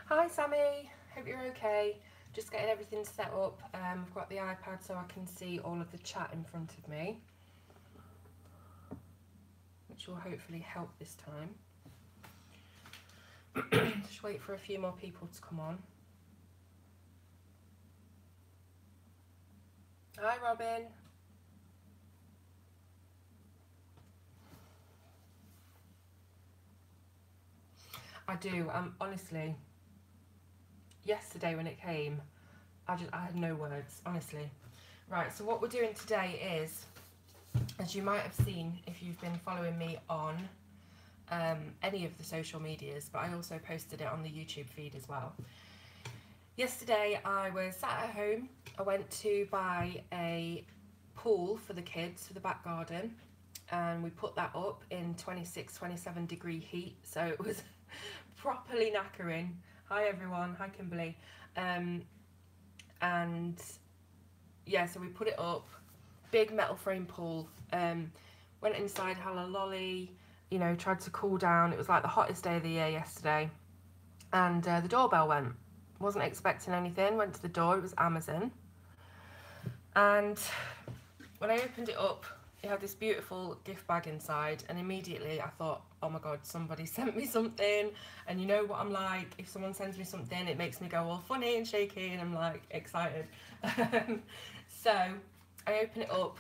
Hi Sammy, hope you're okay. Just getting everything set up. I've got the iPad so I can see all of the chat in front of me, which will hopefully help this time. Just wait for a few more people to come on. Hi Robin. I do, honestly, yesterday when it came, I had no words, honestly. Right, so what we're doing today is, as you might have seen if you've been following me on any of the social medias, but I also posted it on the YouTube feed as well. Yesterday I was sat at home. I went to buy a pool for the kids for the back garden, and we put that up in 26-27 degree heat, so it was properly knackering. Hi everyone, hi Kimberly. And yeah, so we put it up, big metal frame pool, went inside, had a lolly, you know, tried to cool down. It was like the hottest day of the year yesterday, and the doorbell went. Wasn't expecting anything, went to the door, it was Amazon, and when I opened it up, it had this beautiful gift bag inside, and immediately I thought, oh my god, somebody sent me something. And you know what I'm like, if someone sends me something, it makes me go all funny and shaky, and I'm like excited. So I open it up,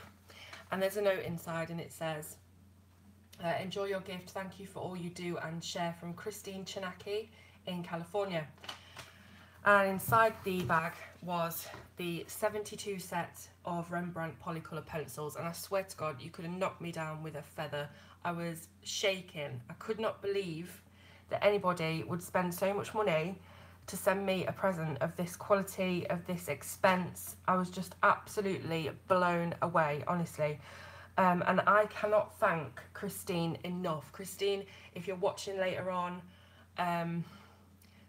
and there's a note inside, and it says, enjoy your gift, thank you for all you do and share, from Christine Chinaki in California. And inside the bag was the 72 set of Rembrandt Polycolor pencils, and I swear to God, you could have knocked me down with a feather. I was shaking. I could not believe that anybody would spend so much money to send me a present of this quality, of this expense. I was just absolutely blown away, honestly. And I cannot thank Christine enough. Christine, if you're watching later on,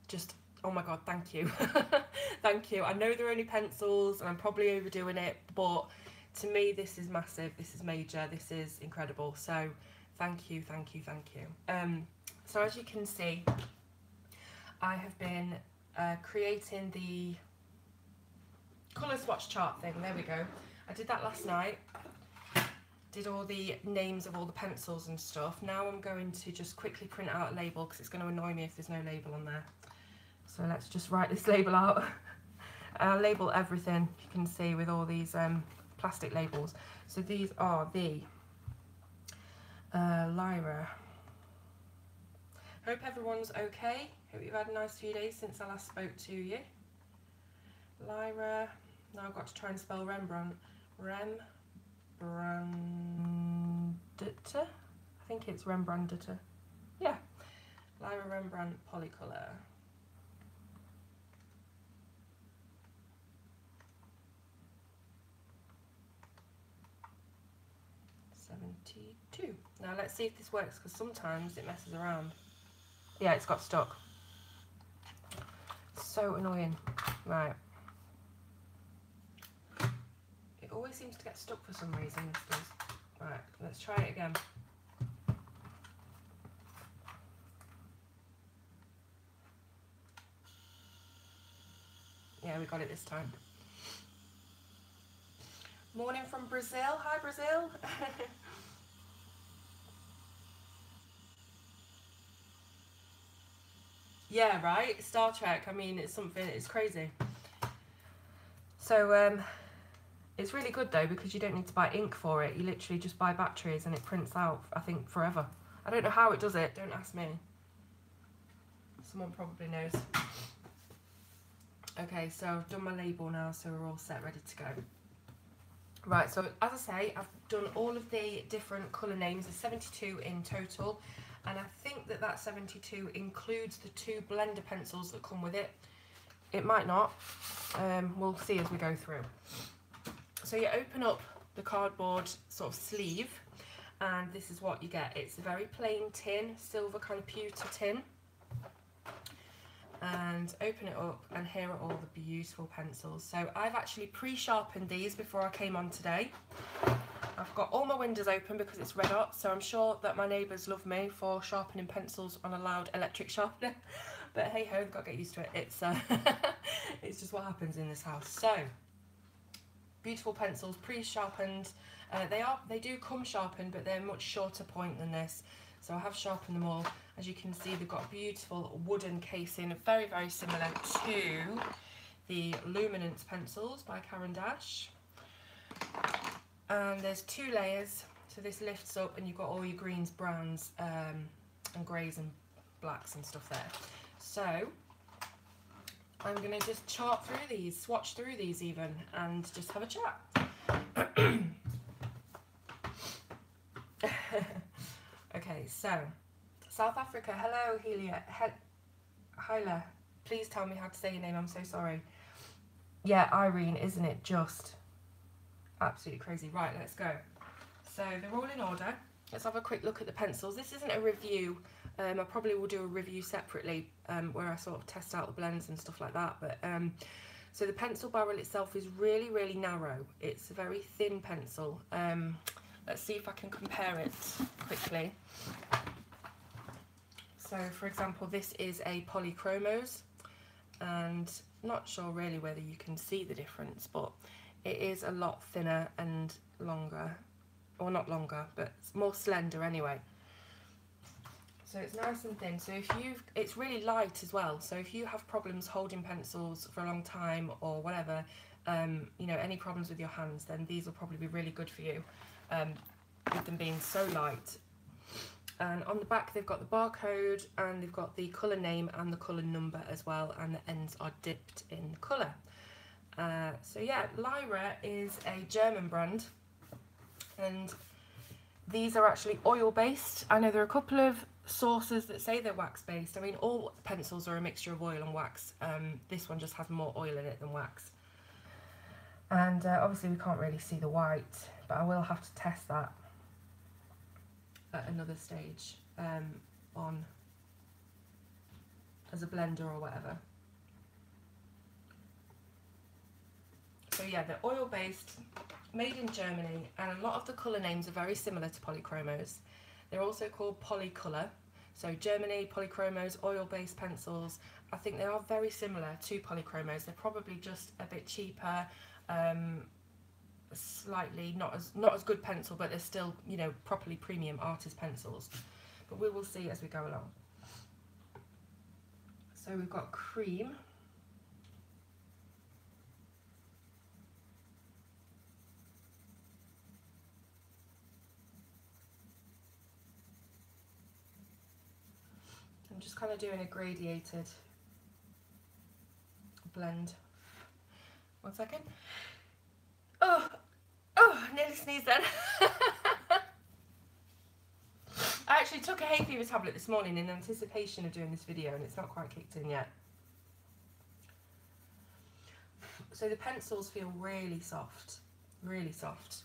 just, oh my god, thank you. Thank you. I know they're only pencils and I'm probably overdoing it, but to me this is massive, this is major, this is incredible. So thank you, thank you, thank you. So as you can see, I have been creating the colour swatch chart thing. There we go. I did that last night. Did all the names of all the pencils and stuff. Now I'm going to just quickly print out a label because it's going to annoy me if there's no label on there. So let's just write this label out. I'll label everything, you can see, with all these plastic labels. So these are the Lyra. Hope everyone's okay. Hope you've had a nice few days since I last spoke to you. Lyra. Now I've got to try and spell Rembrandt. Rembrandta. I think it's Rembrandta. Yeah. Lyra Rembrandt Polycolor. Now let's see if this works, because sometimes it messes around. Yeah, it's got stuck. So annoying. Right. It always seems to get stuck for some reason, this does. Right, let's try it again. Yeah, we got it this time. Morning from Brazil. Hi, Brazil. Yeah, right? Star Trek, I mean, it's something, it's crazy. So, it's really good though, because you don't need to buy ink for it. You literally just buy batteries and it prints out, I think, forever. I don't know how it does it, don't ask me. Someone probably knows. Okay, so I've done my label now, so we're all set, ready to go. Right, so as I say, I've done all of the different colour names. There's 72 in total. And I think that that 72 includes the 2 blender pencils that come with it. It might not. We'll see as we go through. So you open up the cardboard sort of sleeve, and this is what you get. It's a very plain tin, silver kind of pewter tin. And open it up, and here are all the beautiful pencils. So I've actually pre-sharpened these before I came on today. I've got all my windows open because it's red hot, so I'm sure that my neighbours love me for sharpening pencils on a loud electric sharpener. But hey ho, got to get used to it. It's it's just what happens in this house. So beautiful pencils, pre-sharpened. They do come sharpened, but they're much shorter point than this. So I have sharpened them all. As you can see, they've got a beautiful wooden casing, very, very similar to the Luminance pencils by Caran d'Ache. And there's 2 layers, so this lifts up and you've got all your greens, browns, and greys and blacks and stuff there. So I'm going to just chart through these, swatch through these even, and just have a chat. Okay, so South Africa, hello Helia, Hyla, please tell me how to say your name, I'm so sorry. Yeah, Irene, isn't it just absolutely crazy? Right, let's go. So they're all in order. Let's have a quick look at the pencils. This isn't a review. I probably will do a review separately where I sort of test out the blends and stuff like that. But so the pencil barrel itself is really, really narrow. It's a very thin pencil. Let's see if I can compare it quickly. So for example, this is a Polychromos, and not sure really whether you can see the difference, but it is a lot thinner and longer, or not longer, but it's more slender anyway. So it's nice and thin. So if it's really light as well. So if you have problems holding pencils for a long time or whatever, you know, any problems with your hands, then these will probably be really good for you, with them being so light. And on the back they've got the barcode, and they've got the colour name and the colour number as well, and the ends are dipped in colour. So yeah, Lyra is a German brand, and these are actually oil based. I know there are a couple of sources that say they're wax based. I mean, all pencils are a mixture of oil and wax. This one just has more oil in it than wax. And obviously we can't really see the white, but I will have to test that at another stage on as a blender or whatever. So yeah, they're oil based, made in Germany, and a lot of the colour names are very similar to Polychromos. They're also called Polycolor. So Germany, Polychromos, oil based pencils. I think they are very similar to Polychromos. They're probably just a bit cheaper, slightly not as good pencil, but they're still, you know, properly premium artist pencils. But we will see as we go along. So we've got cream, I'm just kind of doing a gradiated blend. 1 second. Oh, nearly sneezed then. I actually took a hay fever tablet this morning in anticipation of doing this video, and it's not quite kicked in yet. So the pencils feel really soft, really soft.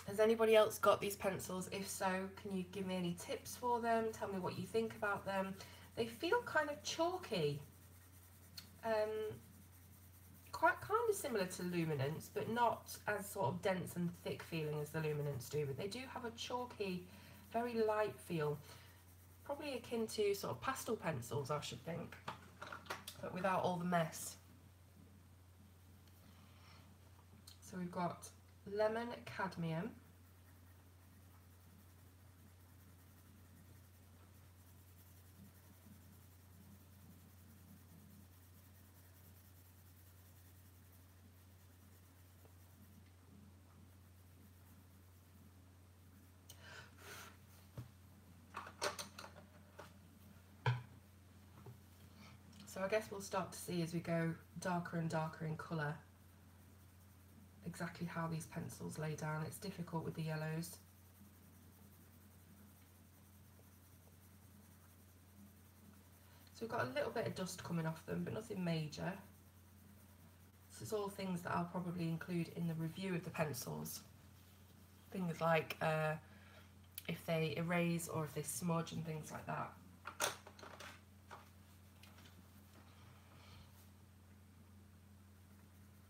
Has anybody else got these pencils? If so, can you give me any tips for them? Tell me what you think about them. They feel kind of chalky. Quite kind of similar to Luminance, but not as sort of dense and thick feeling as the Luminance do. But they do have a chalky, very light feel. Probably akin to sort of pastel pencils, I should think, but without all the mess. So we've got lemon cadmium, so I guess we'll start to see as we go darker and darker in colour exactly how these pencils lay down. It's difficult with the yellows. So we've got a little bit of dust coming off them, but nothing major. This is all things that I'll probably include in the review of the pencils. Things like if they erase or if they smudge and things like that.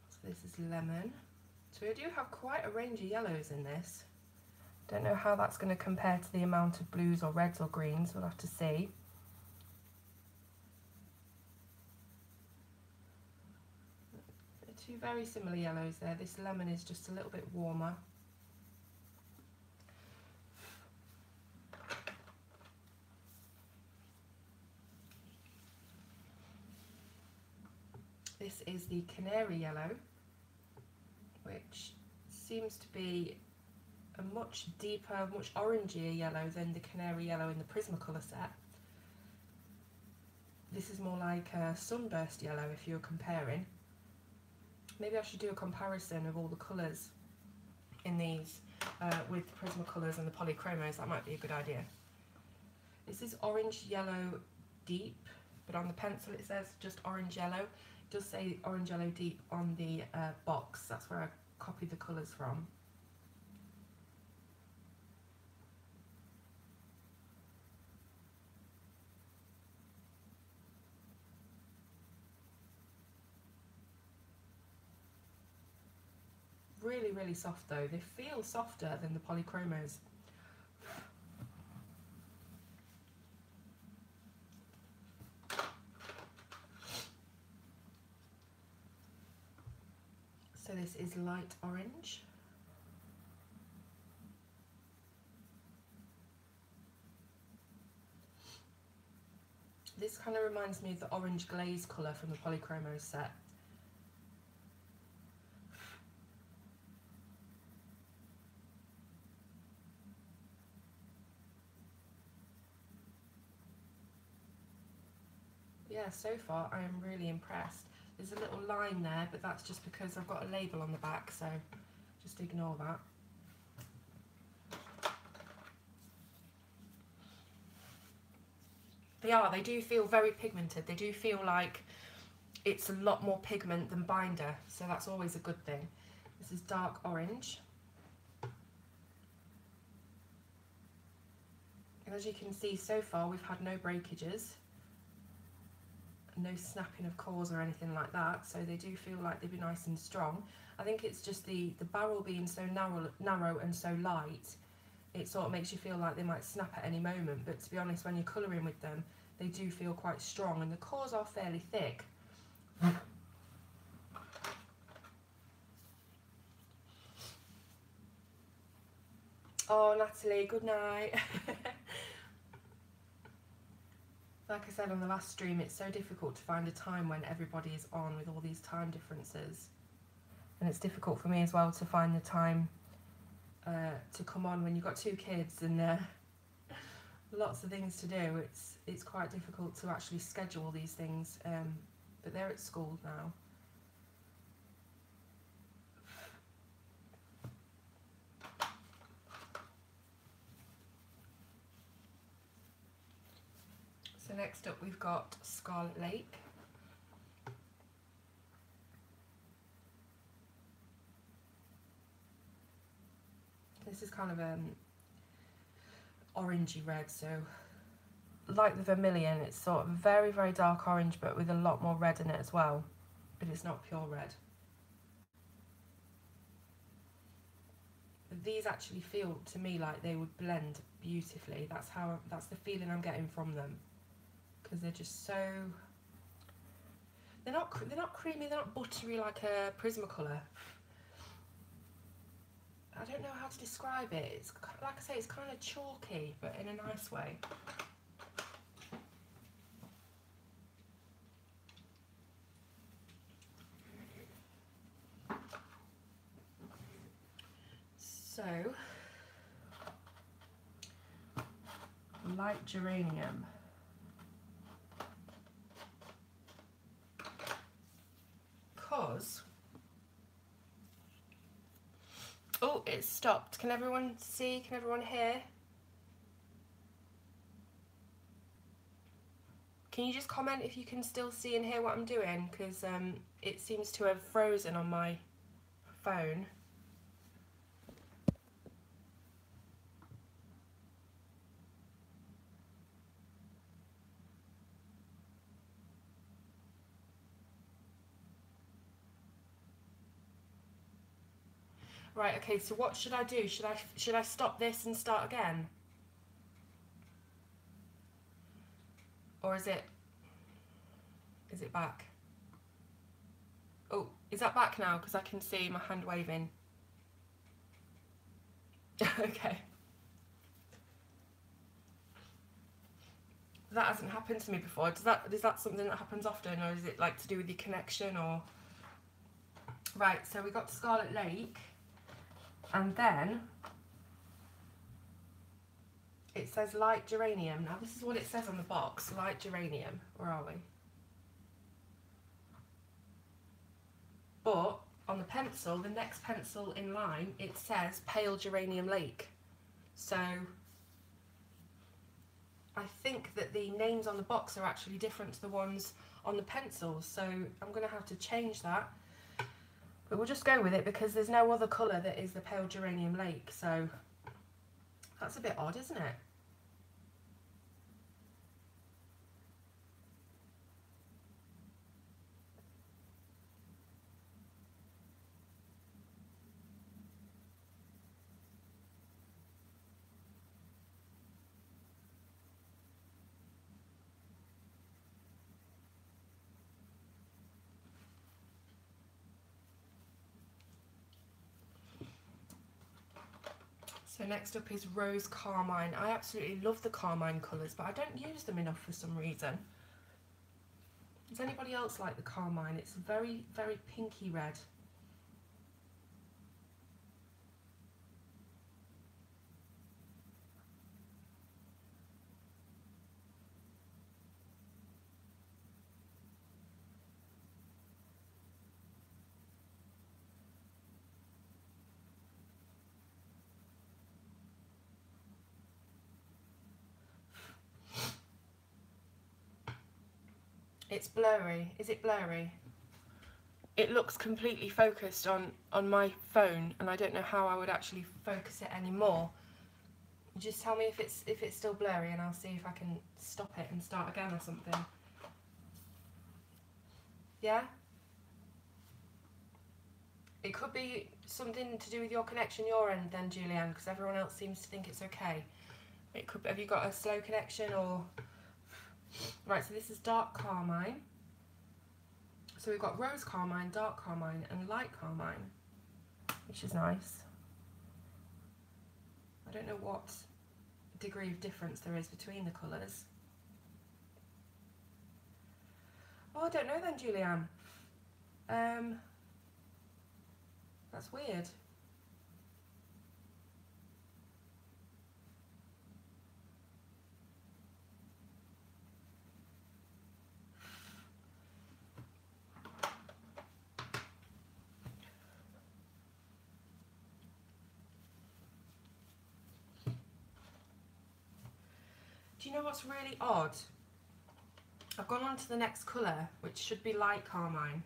So this is lemon. So we do have quite a range of yellows in this. Don't know how that's going to compare to the amount of blues or reds or greens, we'll have to see. Two very similar yellows there. This lemon is just a little bit warmer. This is the Canary Yellow, which seems to be a much deeper, much orangier yellow than the Canary Yellow in the Prismacolor set. This is more like a sunburst yellow if you're comparing. Maybe I should do a comparison of all the colours in these with the Prismacolors and the Polychromos. That might be a good idea. This is orange yellow deep, but on the pencil it says just orange yellow. It does say orange yellow deep on the box. That's where I copied the colours from. Really, really soft though. They feel softer than the Polychromos. So this is light orange. This kind of reminds me of the orange glaze colour from the Polychromos set. Yeah, so far I am really impressed. There's a little line there, but that's just because I've got a label on the back, so just ignore that. They do feel very pigmented. They do feel like it's a lot more pigment than binder, so that's always a good thing. This is dark orange. And as you can see, so far we've had no breakages. No snapping of cores or anything like that, so they do feel like they'd be nice and strong. I think it's just the barrel being so narrow and so light, it sort of makes you feel like they might snap at any moment, but to be honest, when you're colouring with them, they do feel quite strong, and the cores are fairly thick. Oh, Natalie, good night. Like I said on the last stream, it's so difficult to find a time when everybody is on with all these time differences. And it's difficult for me as well to find the time to come on when you've got 2 kids and lots of things to do. It's quite difficult to actually schedule these things, but they're at school now. So next up we've got Scarlet Lake. This is kind of orangey red, so like the vermilion, it's sort of very, very dark orange but with a lot more red in it as well, but it's not pure red. But these actually feel to me like they would blend beautifully. That's the feeling I'm getting from them. Because they're just so, they're not creamy, they're not buttery like a Prismacolor. I don't know how to describe it. It's like I say, it's kind of chalky, but in a nice way. So, light geranium. Oh, it stopped. Can everyone see? Can everyone hear? Can you just comment if you can still see and hear what I'm doing? Because it seems to have frozen on my phone. Right, okay, so what should I do? Should I stop this and start again? Or is it back? Oh, is that back now? Because I can see my hand waving. Okay. That hasn't happened to me before. Is that something that happens often, or is it like to do with your connection, or? Right, so we got to Scarlet Lake, and then it says light geranium. Now this is what it says on the box, light geranium. Where are we? But on the pencil, the next pencil in line, it says pale geranium lake. So I think that the names on the box are actually different to the ones on the pencils. So I'm going to have to change that. But we'll just go with it because there's no other colour that is the pale geranium lake. So that's a bit odd, isn't it? So next up is Rose Carmine. I absolutely love the Carmine colours, but I don't use them enough for some reason. Does anybody else like the Carmine? It's very, very pinky red. It's blurry. Is it blurry? It looks completely focused on my phone, and I don't know how I would actually focus it anymore. Just tell me if it's still blurry, and I'll see if I can stop it and start again or something. Yeah? It could be something to do with your connection your end then, Julianne, because everyone else seems to think it's okay. It could. Have you got a slow connection or? Right, so this is dark carmine. So we've got rose carmine, dark carmine, and light carmine, which is nice. I don't know what degree of difference there is between the colours. Oh, I don't know then, Julianne. That's weird. Do you know what's really odd? I've gone on to the next colour, which should be light carmine.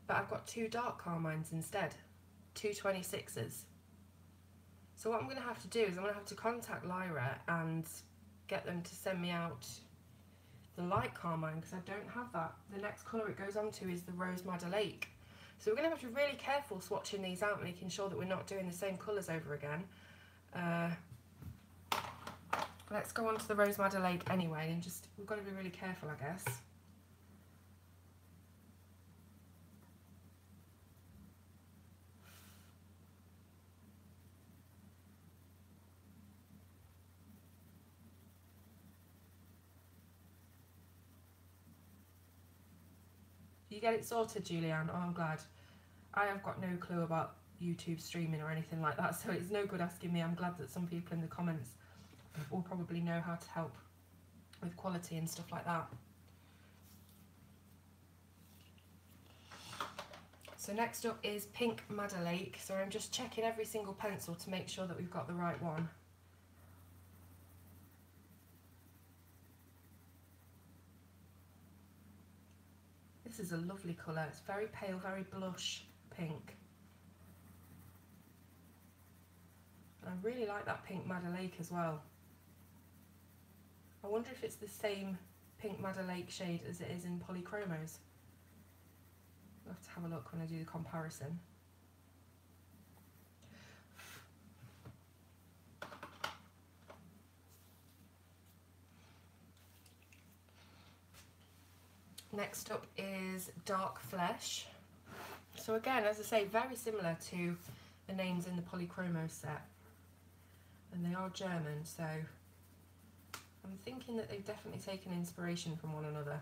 But I've got two dark carmines instead, two 26s. So what I'm going to have to do is I'm going to have to contact Lyra and get them to send me out the light carmine, because I don't have that. The next colour it goes on to is the Rose Madder Lake. So we're going to have to be really careful swatching these out, making sure that we're not doing the same colours over again. Let's go on to the Rose Madder Lake anyway, and just, we've got to be really careful, I guess. You get it sorted, Julianne? Oh, I'm glad. I have got no clue about YouTube streaming or anything like that, so it's no good asking me. I'm glad that some people in the comments will probably know how to help with quality and stuff like that. So next up is Pink Madder Lake. So I'm just checking every single pencil to make sure that we've got the right one. This is a lovely colour. It's very pale, very blush pink. And I really like that Pink Madder Lake as well. I wonder if it's the same Pink Madder Lake shade as it is in Polychromos. I'll have to have a look when I do the comparison. Next up is Dark Flesh. So again, as I say, very similar to the names in the Polychromos set. And they are German, so I'm thinking that they've definitely taken inspiration from one another.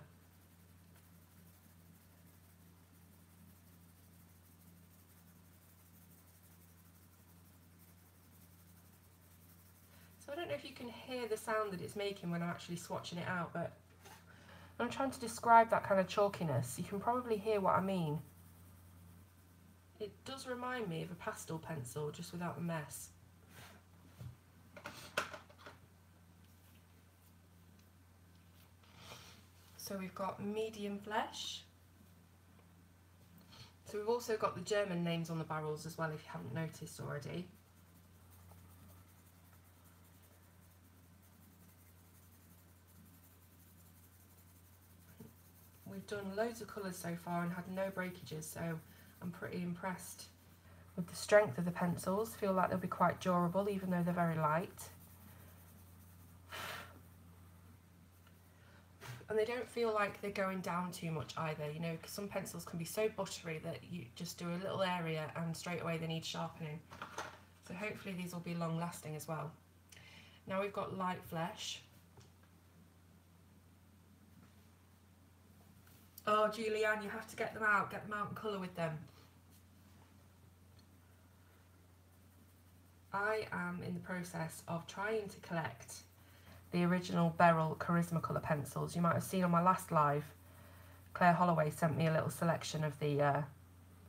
So I don't know if you can hear the sound that it's making when I'm actually swatching it out, but when I'm trying to describe that kind of chalkiness, you can probably hear what I mean. It does remind me of a pastel pencil, just without the mess. So we've got Medium Flesh. So we've also got the German names on the barrels as well, if you haven't noticed already. We've done loads of colours so far and had no breakages, so I'm pretty impressed with the strength of the pencils. Feel like they'll be quite durable even though they're very light. And they don't feel like they're going down too much either, you know, because some pencils can be so buttery that you just do a little area and straight away they need sharpening. So hopefully these will be long lasting as well. Now we've got Light Flesh. Oh, Julianne, you have to get them out and colour with them. I am in the process of trying to collect the original Beryl Charisma colour pencils. You might have seen on my last live, Claire Holloway sent me a little selection of the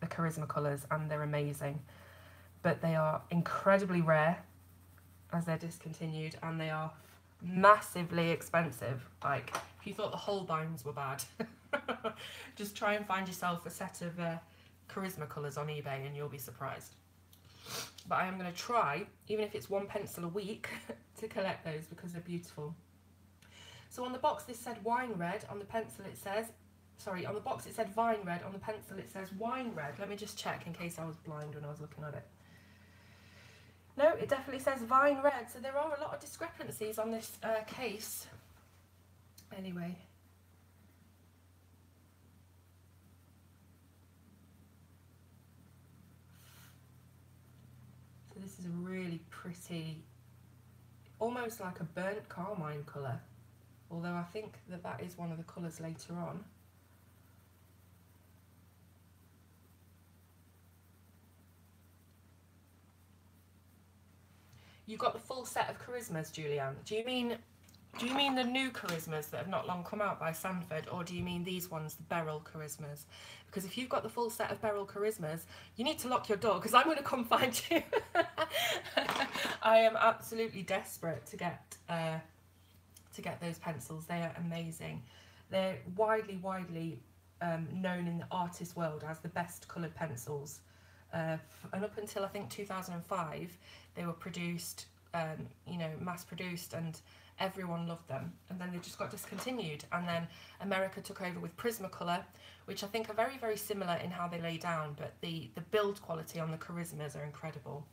Charisma colours, and they're amazing. But they are incredibly rare as they're discontinued, and they are massively expensive. Like, if you thought the Holbeins were bad, just try and find yourself a set of Charisma colours on eBay and you'll be surprised. But I am going to try, even if it's one pencil a week, to collect those because they're beautiful. So on the box this said wine red, on the pencil it says, sorry, on the box it said vine red, on the pencil it says wine red. Let me just check in case I was blind when I was looking at it. No, it definitely says vine red, so there are a lot of discrepancies on this case. Anyway. So this is a really pretty, almost like a burnt carmine colour, although I think that that is one of the colours later on. You got the full set of Charismas, Julianne. Do you mean the new Charismas that have not long come out by Sanford, or do you mean these ones, the Beryl Charismas? Because if you've got the full set of Beryl Charismas, you need to lock your door because I'm going to come find you. I am absolutely desperate to get those pencils. They are amazing. They're widely known in the artist world as the best coloured pencils. And up until I think 2005, they were produced, you know, mass produced, and everyone loved them. And then they just got discontinued, and then America took over with Prismacolor, which I think are very similar in how they lay down, but the build quality on the Charismas are incredible.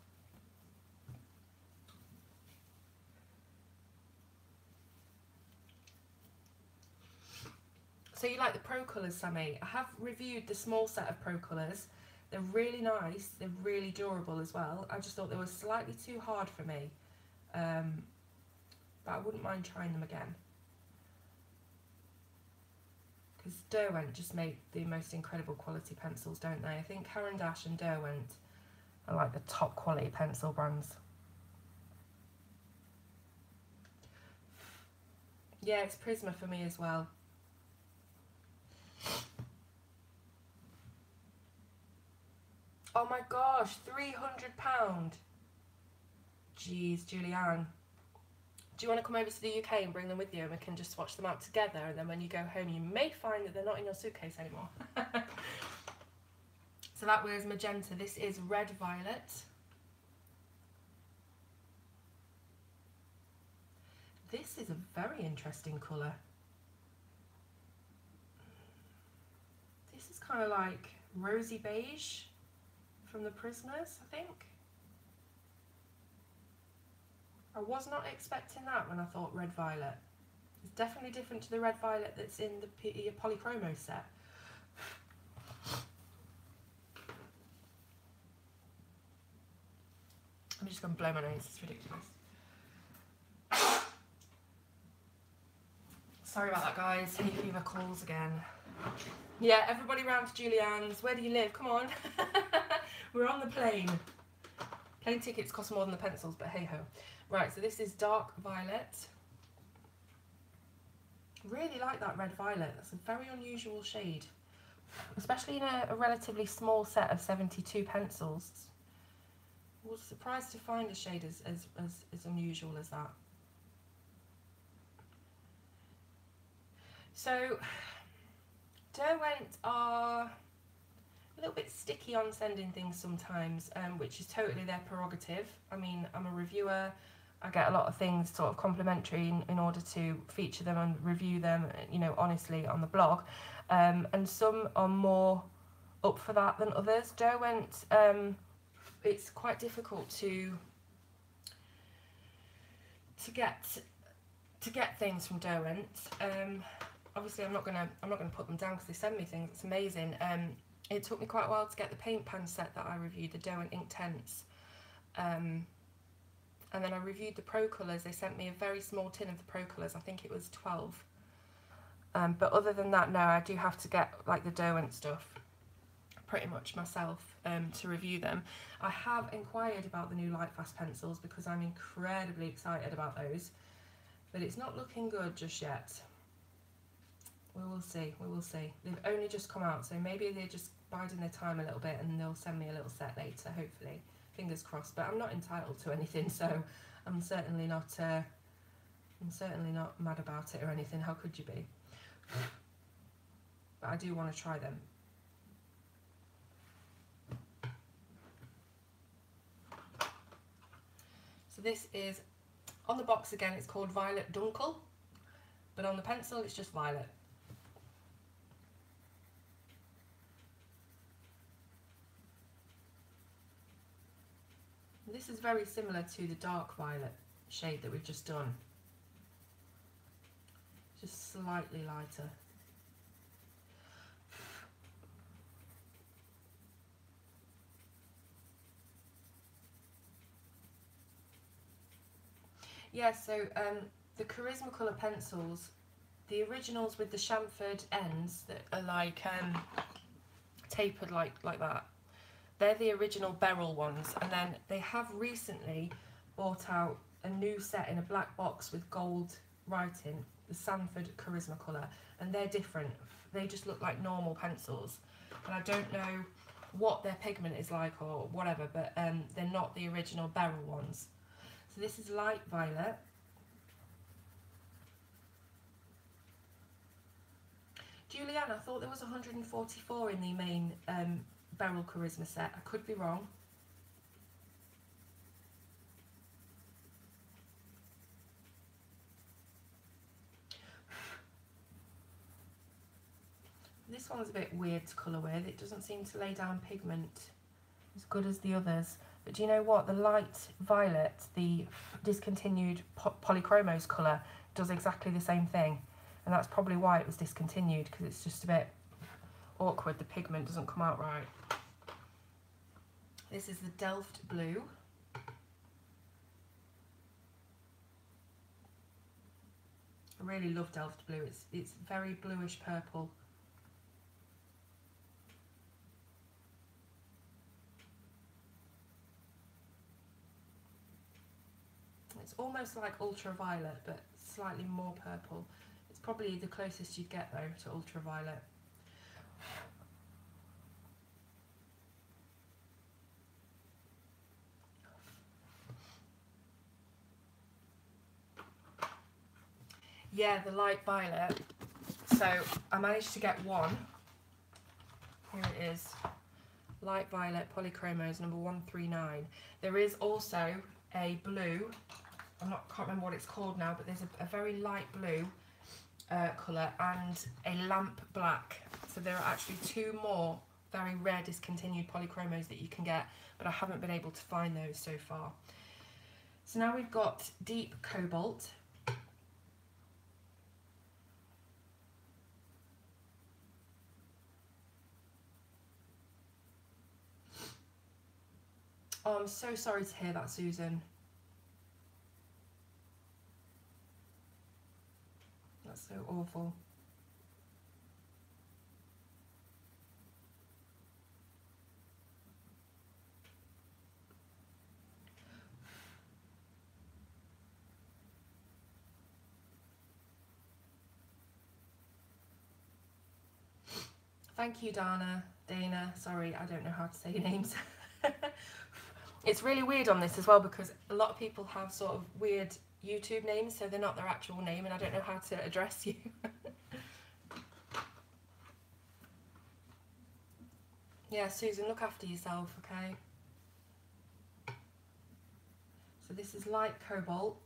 So you like the Pro Colours, Sammy? I have reviewed the small set of Pro Colours. They're really nice, they're really durable as well. I just thought they were slightly too hard for me, but I wouldn't mind trying them again. Because Derwent just make the most incredible quality pencils, don't they? I think Caran d'Ache and Derwent are like the top quality pencil brands. Yeah, it's Prisma for me as well. Oh my gosh, £300. Jeez, Julianne. Do you want to come over to the UK and bring them with you, and we can just swatch them out together, and then when you go home you may find that they're not in your suitcase anymore. So that was magenta. This is red violet. This is a very interesting colour. This is kind of like rosy beige from the Prismas, I think. I was not expecting that when I thought red violet. It's definitely different to the red violet that's in the Polychromos set. I'm just going to blow my nose, it's ridiculous. Sorry about that, guys. Hay fever calls again. Yeah, everybody round to Julianne's. Where do you live? Come on. We're on the plane. Plane tickets cost more than the pencils, but hey ho. Right, so this is dark violet. Really like that red violet. That's a very unusual shade, especially in a relatively small set of 72 pencils. I was surprised to find a shade as unusual as that. So Derwent are a little bit sticky on sending things sometimes, which is totally their prerogative. I mean, I'm a reviewer. I get a lot of things sort of complimentary in order to feature them and review them, you know, honestly on the blog. And some are more up for that than others. Derwent, it's quite difficult to get things from Derwent. Obviously, I'm not gonna put them down because they send me things. It's amazing. It took me quite a while to get the paint pan set that I reviewed, the Derwent Ink Tents. And then I reviewed the Pro Colours. They sent me a very small tin of the Pro Colours. I think it was 12. But other than that, no, I do have to get like the Derwent stuff pretty much myself to review them. I have inquired about the new Lightfast pencils because I'm incredibly excited about those. But it's not looking good just yet. We will see, we will see. They've only just come out, so maybe they're just biding their time a little bit and they'll send me a little set later, hopefully. Fingers crossed, but I'm not entitled to anything, so I'm certainly not mad about it or anything. How could you be? But I do want to try them. So this is, on the box again, it's called Violet Dunkel, but on the pencil it's just violet. This is very similar to the dark violet shade that we've just done, just slightly lighter. Yeah, so the Charisma Colour pencils, the originals with the chamfered ends that are like tapered like that, they're the original Beryl ones, and then they have recently brought out a new set in a black box with gold writing, the Sanford Charisma Colour, and they're different. They just look like normal pencils, and I don't know what their pigment is like or whatever, but they're not the original Beryl ones. So this is light violet. Julianne, I thought there was 144 in the main Beryl Charisma set. I could be wrong. This one's a bit weird to colour with. It doesn't seem to lay down pigment as good as the others. But do you know what? The light violet, the discontinued Polychromos colour, does exactly the same thing. And that's probably why it was discontinued, because it's just a bit awkward. The pigment doesn't come out right. This is the Delft Blue. I really love Delft Blue. It's very bluish purple. It's almost like ultraviolet, but slightly more purple. It's probably the closest you'd get though to ultraviolet. Yeah, the light violet. So I managed to get one. Here it is. Light violet Polychromos number 139. There is also a blue. Can't remember what it's called now, but there's a very light blue colour and a lamp black. So there are actually two more very rare discontinued Polychromos that you can get, but I haven't been able to find those so far. So now we've got deep Cobalt. Oh, I'm so sorry to hear that, Susan. That's so awful. Thank you, Dana. Sorry, I don't know how to say your names. It's really weird on this as well because a lot of people have sort of weird YouTube names, so they're not their actual name, and I don't know how to address you. Yeah, Susan, look after yourself, okay? So this is light cobalt.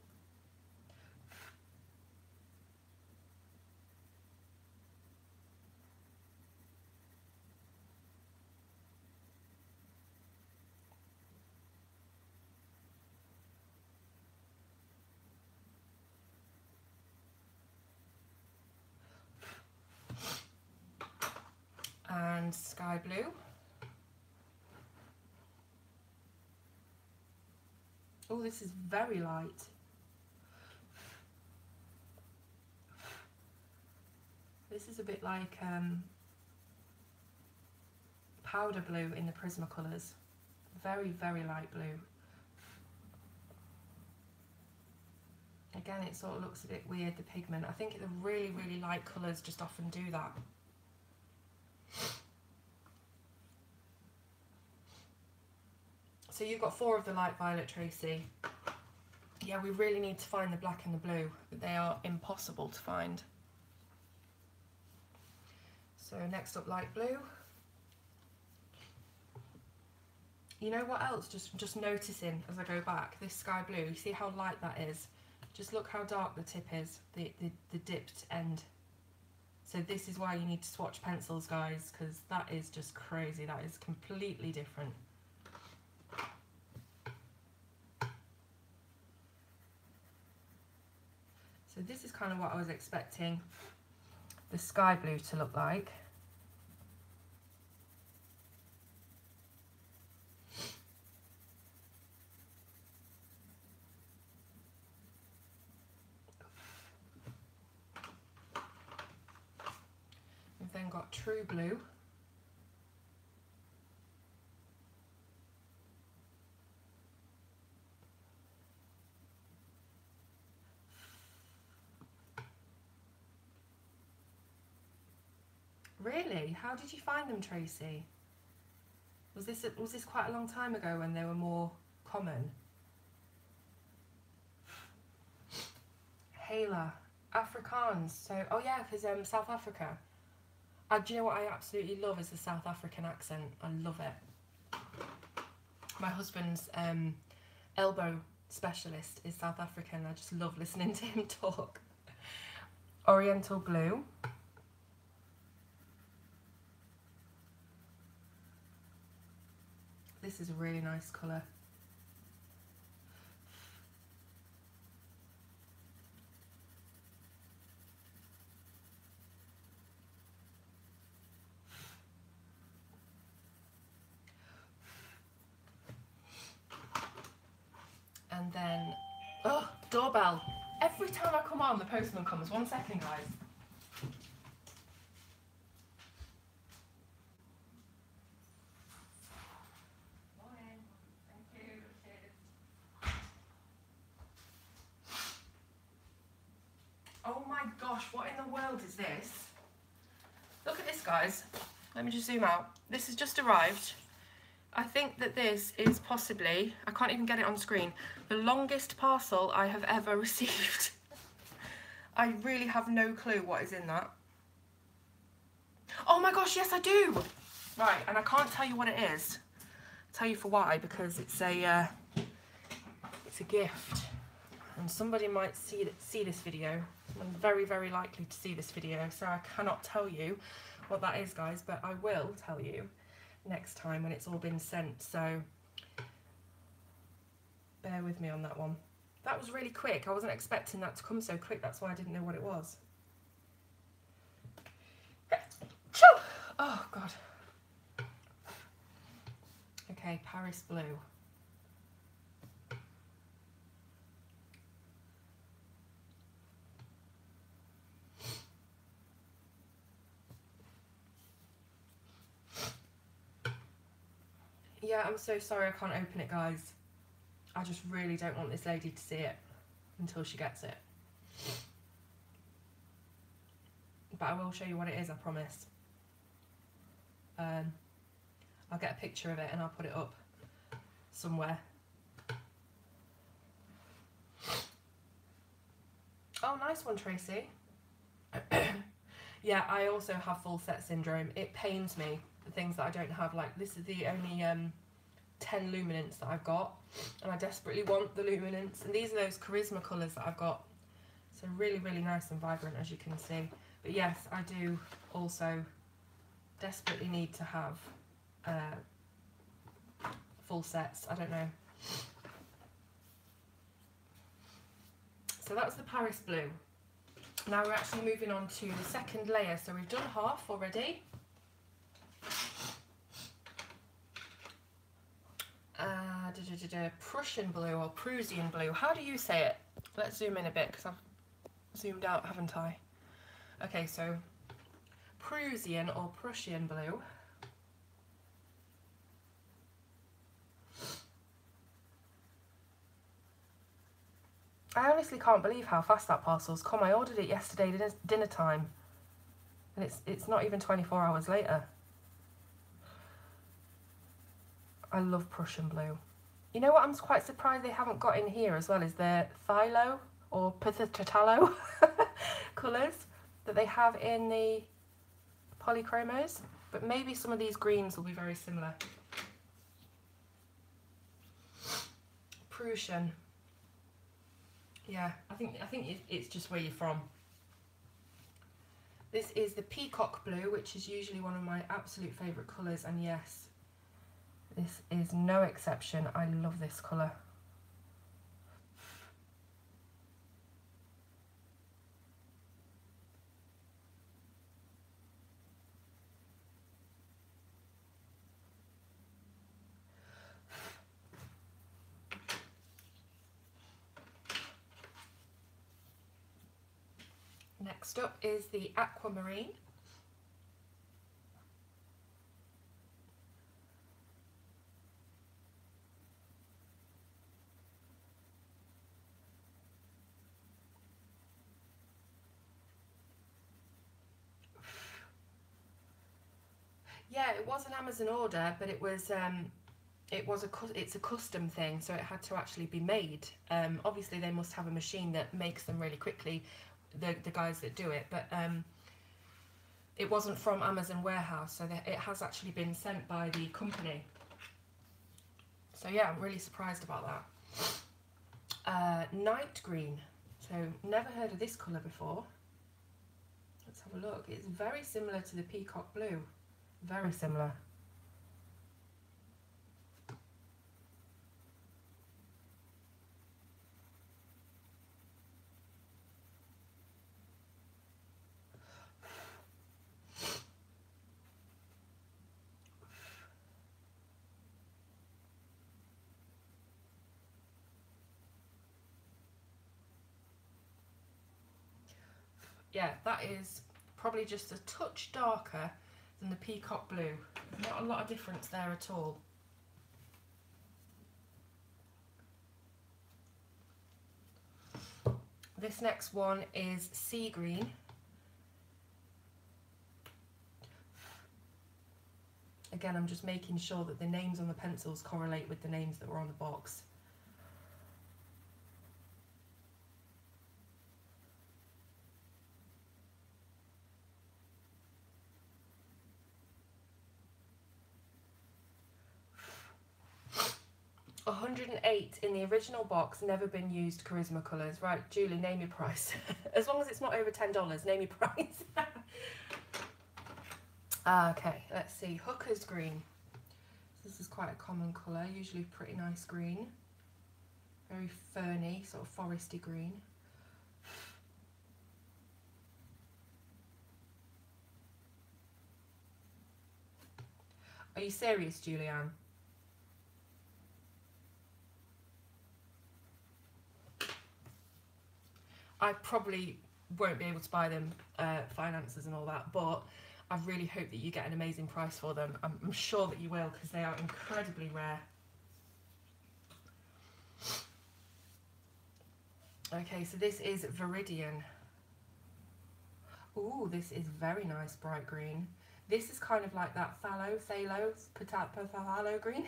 And sky blue. Oh, this is very light. This is a bit like powder blue in the Prismacolors. Very, very light blue. Again, it sort of looks a bit weird, the pigment. I think the really, really light colours just often do that. So you've got 4 of the light violet, Tracy. Yeah, we really need to find the black and the blue. They are impossible to find. So next up, light blue. You know what else? Just noticing as I go back, this sky blue, you see how light that is? Just look how dark the tip is, the dipped end. So this is why you need to swatch pencils, guys, because that is just crazy. That is completely different. So this is kind of what I was expecting the sky blue to look like. We've then got true blue. Really? How did you find them, Tracy? Was this quite a long time ago when they were more common? Hala, Afrikaans. So, oh yeah, because South Africa. Do you know what I absolutely love is the South African accent. I love it. My husband's elbow specialist is South African. I just love listening to him talk. Oriental blue. This is a really nice colour. And then, oh, doorbell. Every time I come on, the postman comes. 1 second, guys. Oh my gosh, what in the world is this? Look at this, guys. Let me just zoom out. This has just arrived. I think that this is possibly, I can't even get it on screen, the longest parcel I have ever received. I really have no clue what is in that. Oh my gosh, yes I do! Right, and I can't tell you what it is. I'll tell you for why, because it's a gift. And somebody might see this video. I'm very, very likely to see this video, so I cannot tell you what that is, guys, but I will tell you next time when it's all been sent, so bear with me on that one. That was really quick. I wasn't expecting that to come so quick. That's why I didn't know what it was. Oh, God. Okay, Paris blue. Yeah, I'm so sorry I can't open it, guys. I just really don't want this lady to see it until she gets it. But I will show you what it is, I promise. I'll get a picture of it and I'll put it up somewhere. Oh, nice one, Tracy. Yeah, I also have full set syndrome. It pains me, the things that I don't have. Like, this is the only 10 luminance that I've got, and I desperately want the luminance. And these are those charisma colours that I've got. So really, really nice and vibrant, as you can see. But yes, I do also desperately need to have full sets. I don't know. So that was the Paris Blue. Now we're actually moving on to the second layer. So we've done half already. Prussian Blue or Prussian Blue. How do you say it? Let's zoom in a bit because I've zoomed out, haven't I? Okay, so Prussian or Prussian Blue. I honestly can't believe how fast that parcel's come. I ordered it yesterday dinner time, and it's not even 24 hours later. I love Prussian Blue. You know what I'm quite surprised they haven't got in here as well is the Phthalo or Pithatalo colours that they have in the Polychromos, but maybe some of these greens will be very similar. Prussian. Yeah, I think it's just where you're from. This is the Peacock Blue, which is usually one of my absolute favourite colours, and yes, this is no exception. I love this colour. Next up is the Aquamarine. Yeah, it was an Amazon order, but it's a custom thing, so it had to actually be made. Obviously, they must have a machine that makes them really quickly, the guys that do it, but it wasn't from Amazon warehouse, so it has actually been sent by the company. So yeah, I'm really surprised about that. Night green. So never heard of this colour before. Let's have a look. It's very similar to the Peacock Blue. Very similar. Yeah, that is probably just a touch darker than the Peacock Blue. Not a lot of difference there at all. This next one is Sea Green. Again, I'm just making sure that the names on the pencils correlate with the names that were on the box. $108 in the original box, never been used charisma colours. Right, Julie, name your price. As long as it's not over $10, name your price. Okay, let's see. Hooker's green. This is quite a common colour, usually pretty nice green. Very ferny, sort of foresty green. Are you serious, Julianne? I probably won't be able to buy them finances and all that, but I really hope that you get an amazing price for them. I'm sure that you will, because they are incredibly rare. Okay, so this is Viridian. Ooh, this is very nice bright green. This is kind of like that phthalo green.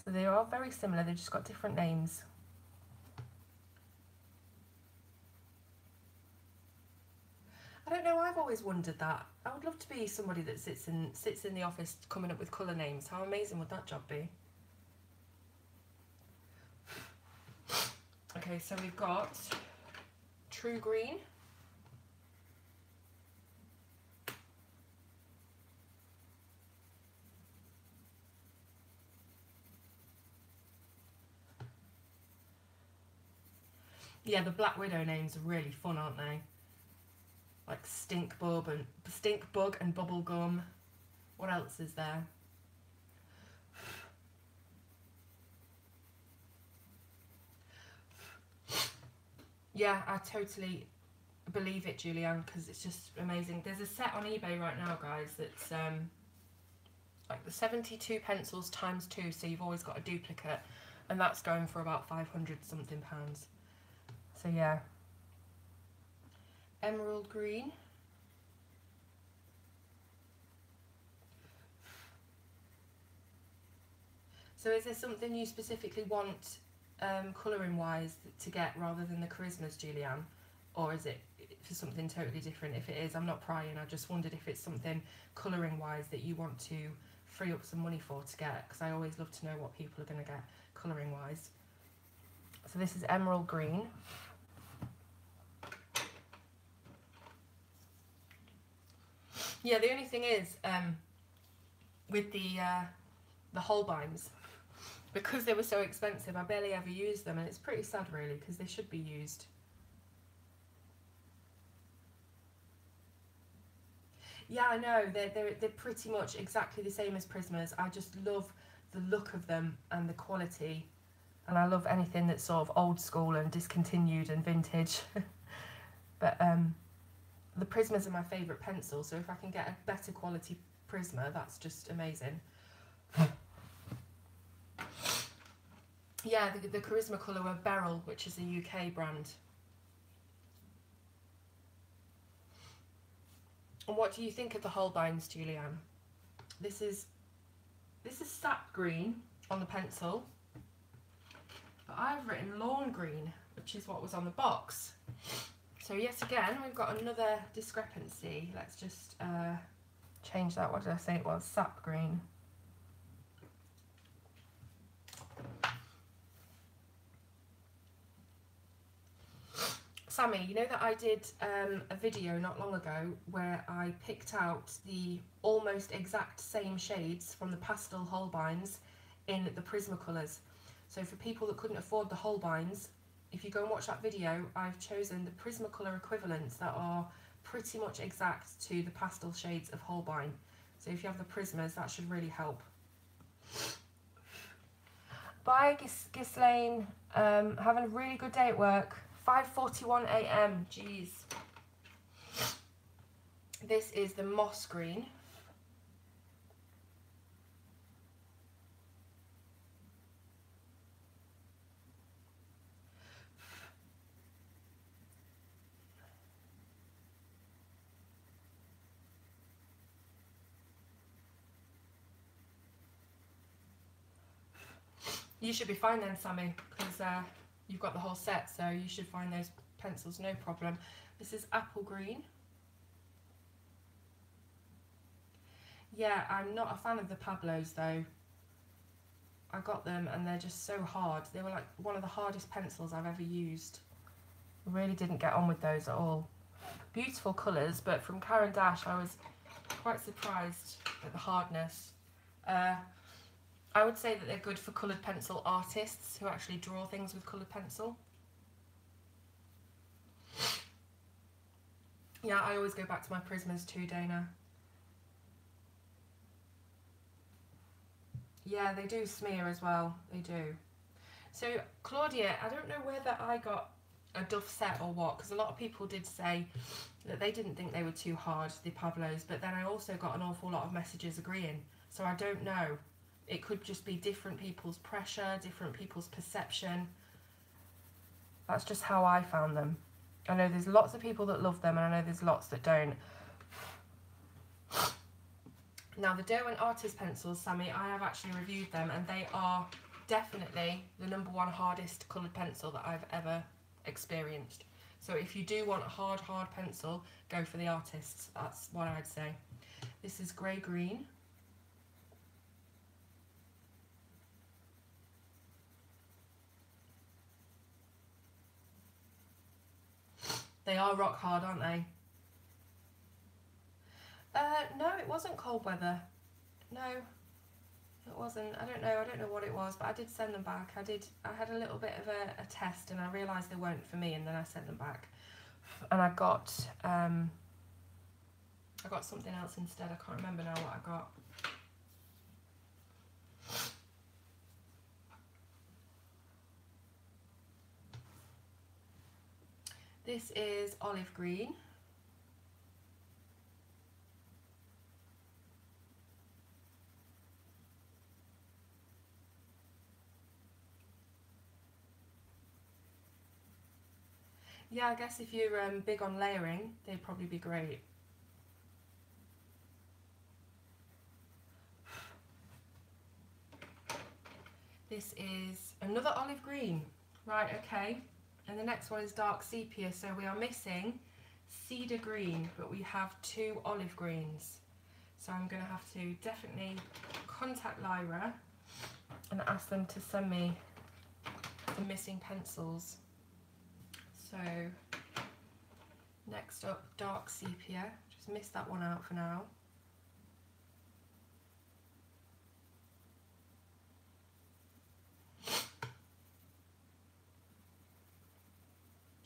So they are very similar, they've just got different names. I don't know, I've always wondered that. I would love to be somebody that sits in the office coming up with colour names. How amazing would that job be? Okay, so we've got True Green. Yeah, the Black Widow names are really fun, aren't they? Like Stink Bug and Bubblegum. What else is there? Yeah, I totally believe it, Julianne, because it's just amazing. There's a set on eBay right now, guys, that's like the 72 pencils times 2, so you've always got a duplicate, and that's going for about 500 something pounds. So yeah. Emerald green. So is there something you specifically want colouring wise to get rather than the Charismas, Julianne? Or is it for something totally different? If it is, I'm not prying, I just wondered if it's something colouring wise that you want to free up some money for to get, because I always love to know what people are going to get colouring wise. So this is emerald green. Yeah, the only thing is with the Holbeins, because they were so expensive, I barely ever used them, and it's pretty sad really, because they should be used. Yeah, I know, they're pretty much exactly the same as Prismas. I just love the look of them and the quality, and I love anything that's sort of old school and discontinued and vintage. But the Prismas are my favourite pencil, so if I can get a better quality Prisma, that's just amazing. Yeah, the Charisma colour were Beryl, which is a UK brand. And what do you think of the Holbeins, Julianne? This is sap green on the pencil, but I've written lawn green, which is what was on the box. So yet again, we've got another discrepancy. Let's just change that. What did I say it was? Sap green. Sammy, you know that I did a video not long ago where I picked out the almost exact same shades from the pastel Holbeins in the Prismacolors. So for people that couldn't afford the Holbeins, if you go and watch that video, I've chosen the Prismacolor equivalents that are pretty much exact to the pastel shades of Holbein. So if you have the Prismas, that should really help. Bye, Ghislaine. Having a really good day at work. 5:41 AM. Jeez. This is the moss green. You should be fine then, Sammy, because you've got the whole set, so you should find those pencils no problem. This is apple green. Yeah, I'm not a fan of the Pablos though. I got them and they're just so hard. They were like one of the hardest pencils I've ever used. Really didn't get on with those at all. Beautiful colours, but from Caran d'Ache I was quite surprised at the hardness. I would say that they're good for coloured pencil artists who actually draw things with coloured pencil. Yeah, I always go back to my Prismas too, Dana. Yeah, they do smear as well, they do. So, Claudia, I don't know whether I got a duff set or what, because a lot of people did say that they didn't think they were too hard, the Pablos, but then I also got an awful lot of messages agreeing, so I don't know. It could just be different people's pressure, different people's perception. That's just how I found them. I know there's lots of people that love them, and I know there's lots that don't. Now the Derwent Artist pencils, Sammy, I have actually reviewed them, and they are definitely the #1 hardest coloured pencil that I've ever experienced. So if you do want a hard pencil, go for the Artists. That's what I'd say. This is grey green. They are rock hard, aren't they? No, it wasn't cold weather. No, it wasn't. I don't know what it was, but I did send them back. I had a little bit of a test, and I realised they weren't for me, and then I sent them back. And I got something else instead. I can't remember now what I got. This is olive green. Yeah, I guess if you're big on layering, they'd probably be great. This is another olive green. Right, okay. And the next one is dark sepia, so we are missing cedar green, but we have 2 olive greens. So I'm going to have to definitely contact Lyra and ask them to send me the missing pencils. So next up, dark sepia. Just missed that one out for now.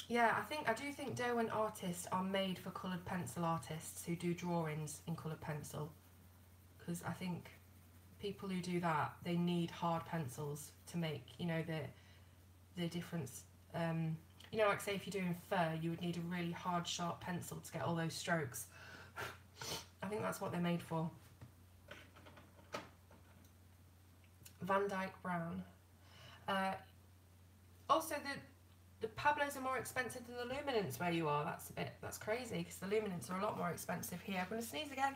Yeah, I do think Derwent artists are made for coloured pencil artists who do drawings in coloured pencil, because I think people who do that, they need hard pencils to make, you know, the difference. You know, like say if you're doing fur, you would need a really hard, sharp pencil to get all those strokes. I think that's what they're made for. Van Dyke Brown. Also, the Pablos are more expensive than the Luminants where you are. That's crazy, because the Luminants are a lot more expensive here. I'm going to sneeze again.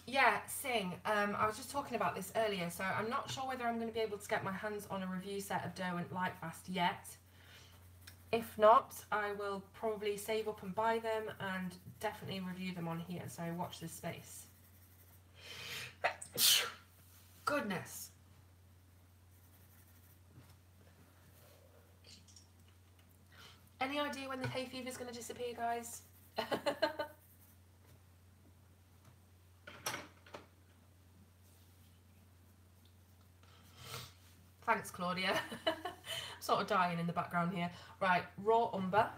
Yeah, Sing. I was just talking about this earlier, so I'm not sure whether I'm going to be able to get my hands on a review set of Derwent Lightfast yet. If not, I will probably save up and buy them and definitely review them on here, so watch this space. Goodness. Any idea when the hay fever is going to disappear, guys? Thanks, Claudia. I'm sort of dying in the background here. Right, raw umber.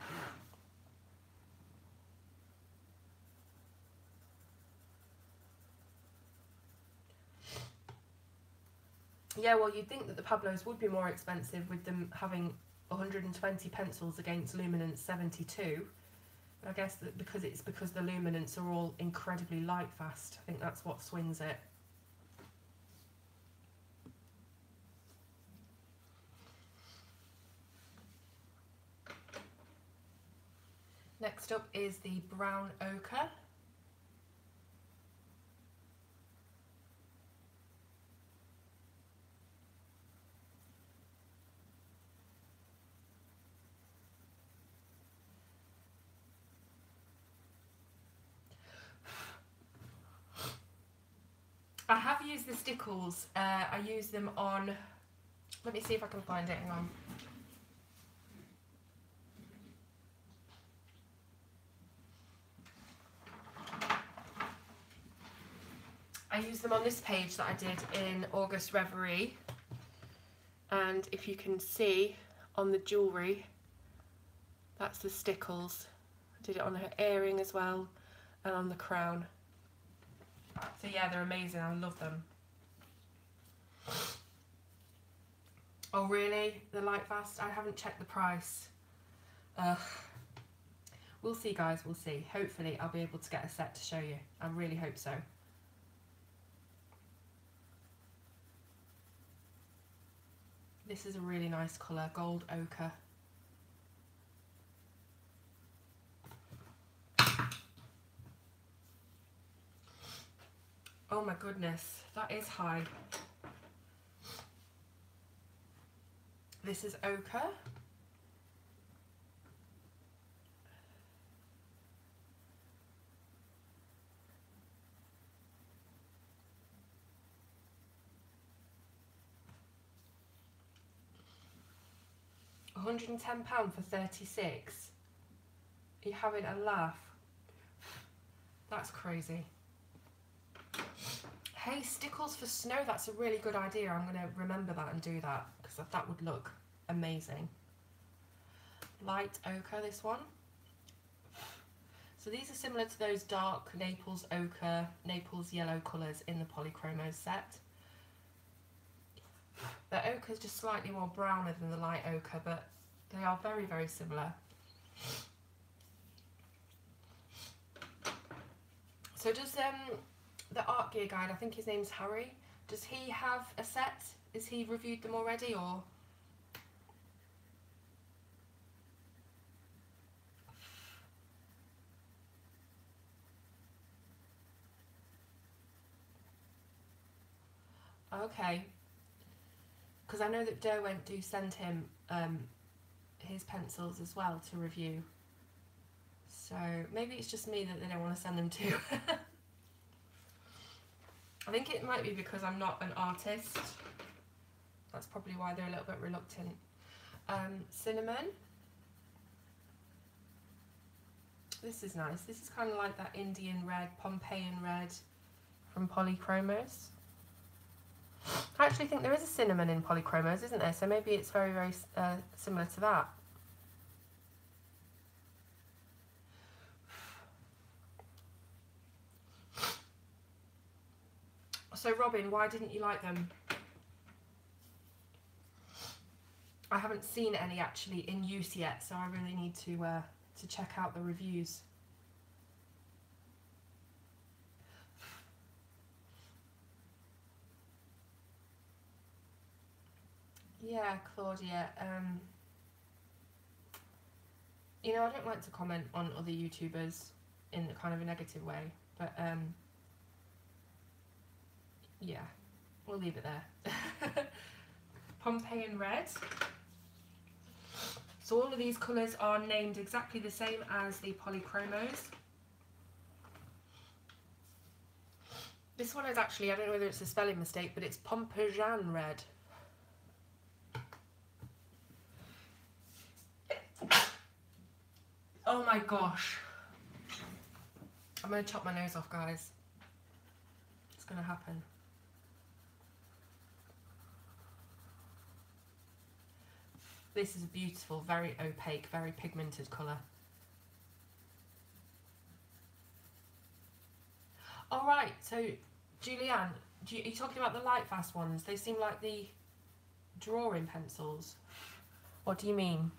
Yeah, well, you'd think that the Pablos would be more expensive with them having 120 pencils against Luminance 72. But I guess that because the Luminants are all incredibly light fast. I think that's what swings it. Next up is the brown ochre. I have used the stickles. I use them on, let me see if I can find it, hang on. I used them on this page that I did in August Reverie, and if you can see on the jewellery, that's the stickles. I did it on her earring as well and on the crown. So yeah, they're amazing, I love them. Oh really? The light vast? I haven't checked the price. We'll see guys, we'll see. Hopefully I'll be able to get a set to show you. I really hope so. This is a really nice colour, gold ochre. Oh my goodness, that is high. This is ochre. £110 for 36. Are you having a laugh? That's crazy. Hey, stickles for snow, that's a really good idea. I'm going to remember that and do that because that would look amazing. Light ochre, this one. So these are similar to those dark Naples ochre, Naples yellow colours in the Polychromos set. The ochre is just slightly more browner than the light ochre, but they are very, very similar. So does the art gear guide, I think his name's Harry, does he have a set? Is he reviewed them already or? Okay. Because I know that Derwent do send him his pencils as well to review. So maybe it's just me that they don't want to send them to. I think it might be because I'm not an artist. That's probably why they're a little bit reluctant. Cinnamon. This is nice. This is kind of like that Indian red, Pompeian red from Polychromos. I actually think there is a cinnamon in Polychromos, isn't there? So maybe it's very, very similar to that. So Robin, why didn't you like them? I haven't seen any actually in use yet, so I really need to check out the reviews. Yeah, Claudia. You know, I don't like to comment on other YouTubers in kind of a negative way, but yeah, we'll leave it there. Pompeian red. So all of these colours are named exactly the same as the Polychromos. This one is actually, I don't know whether it's a spelling mistake, but it's Pompeian red. Oh my gosh. I'm going to chop my nose off, guys. It's going to happen. This is a beautiful, very opaque, very pigmented colour. Alright, so Julianne, are you talking about the light fast ones? They seem like the drawing pencils. What do you mean?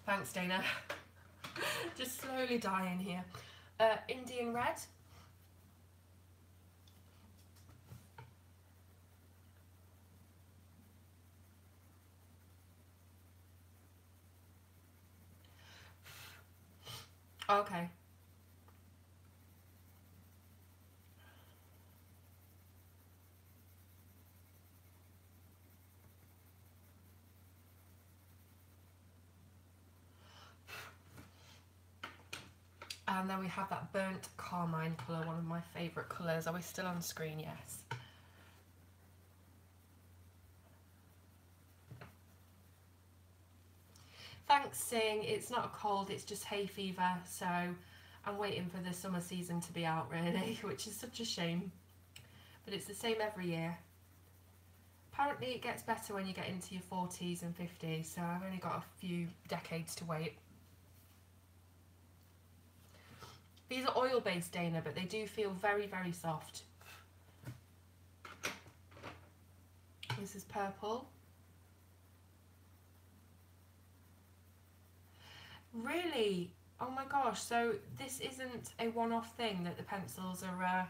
Thanks, Dana. Just slowly dying here. Indian red. Okay. And then we have that burnt carmine colour, one of my favourite colours. Are we still on screen? Yes. Thanks, Sing. It's not a cold, it's just hay fever. So I'm waiting for the summer season to be out, really, which is such a shame. But it's the same every year. Apparently it gets better when you get into your 40s and 50s, so I've only got a few decades to wait. These are oil-based, Dana, but they do feel very, very soft. This is purple. Really? Oh my gosh, so this isn't a one-off thing that the pencils are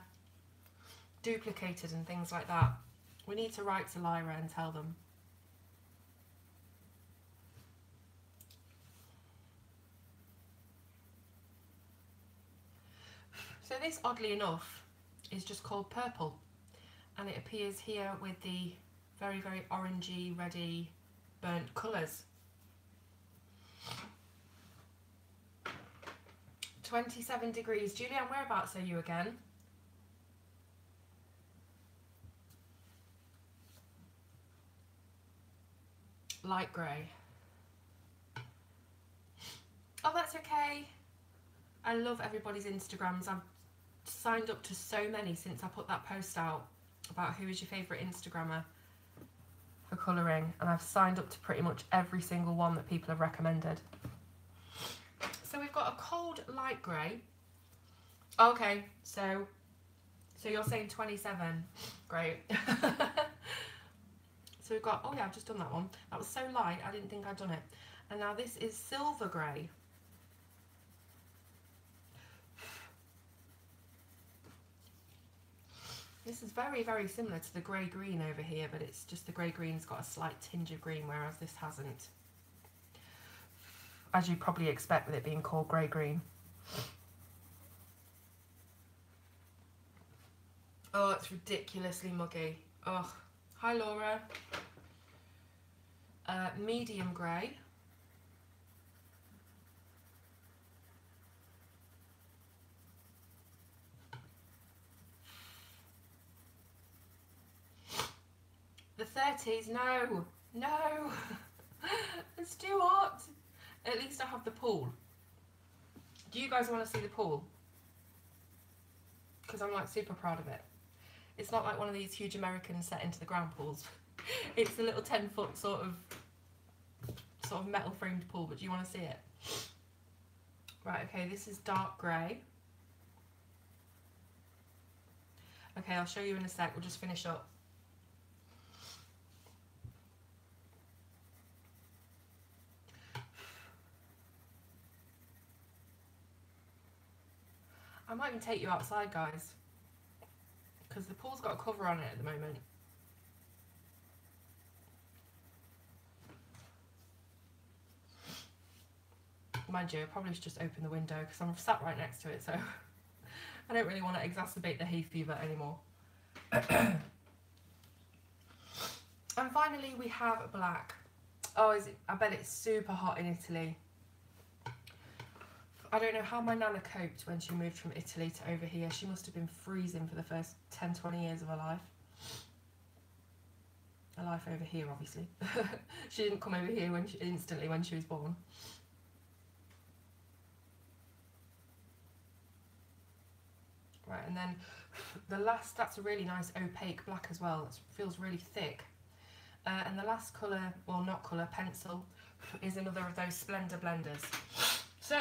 duplicated and things like that. We need to write to Lyra and tell them. So this, oddly enough, is just called purple, and it appears here with the very, very orangey, reddy, burnt colours. 27 degrees. Julianne, whereabouts are you again? Light grey. Oh, that's okay. I love everybody's Instagrams. I've signed up to so many since I put that post out about who is your favourite Instagrammer for colouring, and I've signed up to pretty much every single one that people have recommended. So we've got a cold light grey. Okay, so you're saying 27. Great. So we've got, oh yeah, I've just done that one. That was so light, I didn't think I'd done it. And now this is silver grey. This is very, very similar to the grey-green over here, but it's just the grey-green's got a slight tinge of green, whereas this hasn't. As you'd probably expect with it being called grey-green. Oh, it's ridiculously muggy. Oh, hi Laura. Medium grey. The 30s, no, no, it's too hot. At least I have the pool. Do you guys want to see the pool? Because I'm like super proud of it. It's not like one of these huge American set into the ground pools. It's a little 10-foot sort of metal framed pool, but do you want to see it? Right, okay, this is dark grey. Okay, I'll show you in a sec, we'll just finish up. I might even take you outside, guys, because the pool's got a cover on it at the moment. Mind you, I probably should just open the window because I'm sat right next to it, so I don't really want to exacerbate the hay fever anymore. And finally we have black. Oh, is it? I bet it's super hot in Italy. I don't know how my nana coped when she moved from Italy to over here. She must have been freezing for the first 10-20 years of her life. Her life over here, obviously. She didn't come over here instantly when she was born. Right, and then the last, that's a really nice opaque black as well. It feels really thick. And the last colour, well not colour, pencil, is another of those Splendor blenders. So,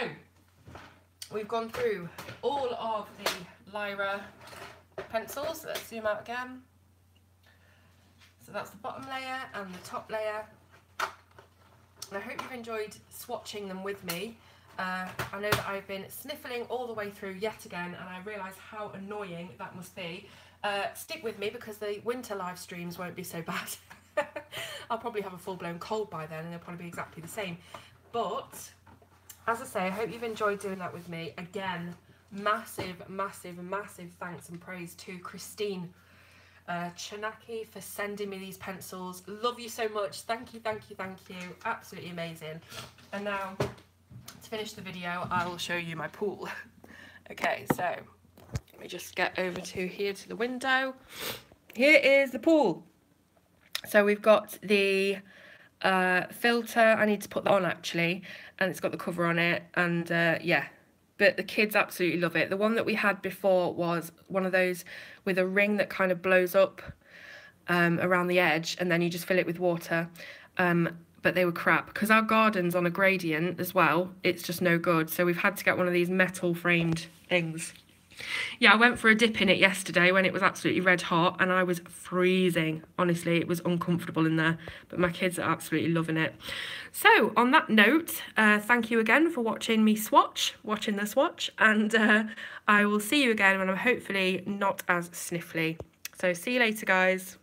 we've gone through all of the Lyra pencils. Let's zoom out again. So that's the bottom layer and the top layer. And I hope you've enjoyed swatching them with me. I know that I've been sniffling all the way through yet again, and I realise how annoying that must be. Stick with me because the winter live streams won't be so bad. I'll probably have a full-blown cold by then and they'll probably be exactly the same. But as I say, I hope you've enjoyed doing that with me. Again, massive, massive, massive thanks and praise to Christine Chanaki for sending me these pencils. Love you so much. Thank you, thank you, thank you. Absolutely amazing. And now, to finish the video, I will show you my pool. Okay, so let me just get over to here to the window. Here is the pool. So we've got the filter. I need to put that on actually, and it's got the cover on it, and yeah, but the kids absolutely love it. The one that we had before was one of those with a ring that kind of blows up around the edge, and then you just fill it with water. But they were crap because our garden's on a gradient as well. It's just no good. So we've had to get one of these metal framed things. Yeah, I went for a dip in it yesterday when it was absolutely red hot and I was freezing. Honestly, it was uncomfortable in there, but my kids are absolutely loving it. So on that note, thank you again for watching the swatch, and I will see you again when I'm hopefully not as sniffly. So see you later, guys.